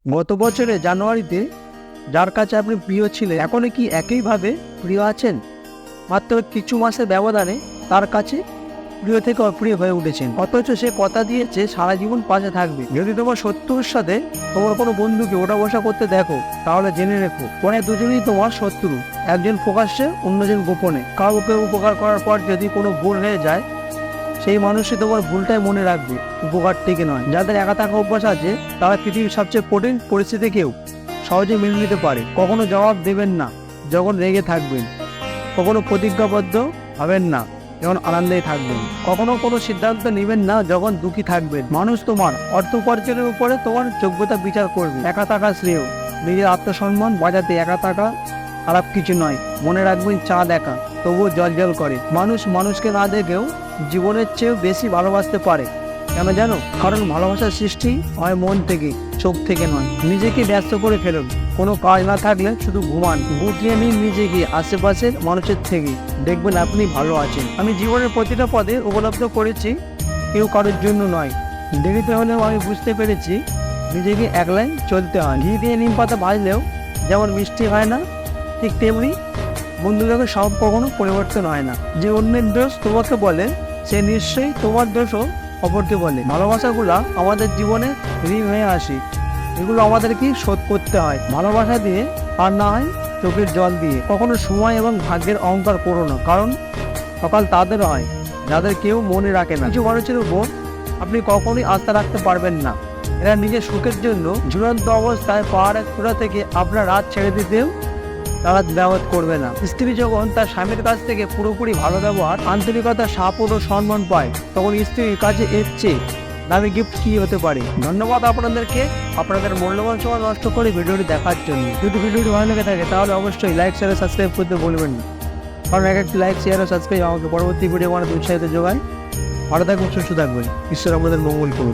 গত বছরে জানুয়ারিতে যার কাছে আপনি প্রিয় ছিলেন এখনও কি একইভাবে প্রিয় আছেন? মাত্র কিছু মাসের ব্যবধানে তার কাছে প্রিয় থেকে অপ্রিয় হয়ে উঠেছেন, অথচ সে কথা দিয়েছে সারা জীবন পাশে থাকবে। যদি তোমার শত্রুর সাথে তোমার কোনো বন্ধুকে ওঠা বসা করতে দেখো, তাহলে জেনে রেখো মানে দুজনেই তোমার শত্রু, একজন প্রকাশ্যে অন্যজন গোপনে। কাউকে উপকার করার পর যদি কোনো ভুল হয়ে যায়, সেই মানুষই তোমার ভুলটাই মনে রাখবে, উপকারটিকে নয়। যাদের একা থাকা অভ্যাস আছে তারা পৃথিবীর সবচেয়ে কঠিন পরিস্থিতিকেও সহজে মেনে নিতে পারে। কখনো জবাব দেবেন না যখন রেগে থাকবেন, কখনো প্রতিজ্ঞাবদ্ধ হবেন না যখন আনন্দেই থাকবেন, কখনো কোনো সিদ্ধান্ত নেবেন না যখন দুঃখী থাকবেন। মানুষ তোমার অর্থ উপার্জনের উপরে তোমার যোগ্যতা বিচার করবে। একা থাকা শ্রেয়। নিজের আত্মসম্মান বাজাতে একা থাকা খারাপ কিছু নয়। মনে রাখবেন, চাঁদ একা তবুও জল করে। মানুষ মানুষকে না দেখেও জীবনের চেয়েও বেশি ভালোবাসতে পারে। কেন জানো? কারণ ভালোবাসার সৃষ্টি হয় মন থেকে, চোখ থেকে নয়। নিজেকে ব্যস্ত করে ফেলুন, কোনো কাজ না থাকলে শুধু ঘুমান। গুটিয়ে নিন নিজেকে আশেপাশের মানুষের থেকে, দেখবেন আপনি ভালো আছেন। আমি জীবনের প্রতিটা পদে উপলব্ধ করেছি কেউ কারোর জন্য নয়। দেরিতে হলেও আমি বুঝতে পেরেছি নিজেকে একলাই চলতে হয়। ঘি দিয়ে নিম পাতা ভাজলেও যেমন মিষ্টি হয় না, ঠিক তেমনি বন্ধুদেরকে সব কখনো পরিবর্তন হয় না। যে অন্যের দোষ তোমাকে বলে, সে নিশ্চয়ই তোমার দোষও অপরকে বলে। ভালোবাসাগুলো আমাদের জীবনে ঋণ হয়ে আসে, এগুলো আমাদেরকে শোধ করতে হয়। ভালোবাসা দিয়ে আর না হয় চোখের জল দিয়ে। কখনো সময় এবং ভাগ্যের অহংকার করো না, কারণ সকাল তাদের হয় যাদের কেউ মনে রাখে না। কিছু মানুষের উপর আপনি কখনোই আস্থা রাখতে পারবেন না। এরা নিজের সুখের জন্য ঝুলন্ত অবস্থায় পাহাড়ের চূড়া থেকে আপনার রাত ছেড়ে দিতেও তারা ব্যবহার করবে না। স্ত্রী যখন তার স্বামীর কাছ থেকে পুরোপুরি ভালো ব্যবহার, আন্তরিকতা, সাপোর্ট ও সম্মান পায়, তখন স্ত্রীর কাছে এর চেয়ে দামি গিফট কী হতে পারে। ধন্যবাদ আপনাদেরকে আপনাদের মূল্যবান সময় নষ্ট করে ভিডিওটি দেখার জন্য। যদি ভিডিওটি ভালো লেগে থাকে তাহলে অবশ্যই লাইক, শেয়ার, সাবস্ক্রাইব করতে ভুলবেন না, কারণ এক একটি লাইক, শেয়ার ও সাবস্ক্রাইব আমাকে পরবর্তী ভিডিও বানাতে উৎসাহিত যোগায়। ভালো থাকবেন, সুস্থ থাকবেন, ঈশ্বর আমাদের মঙ্গল করুন।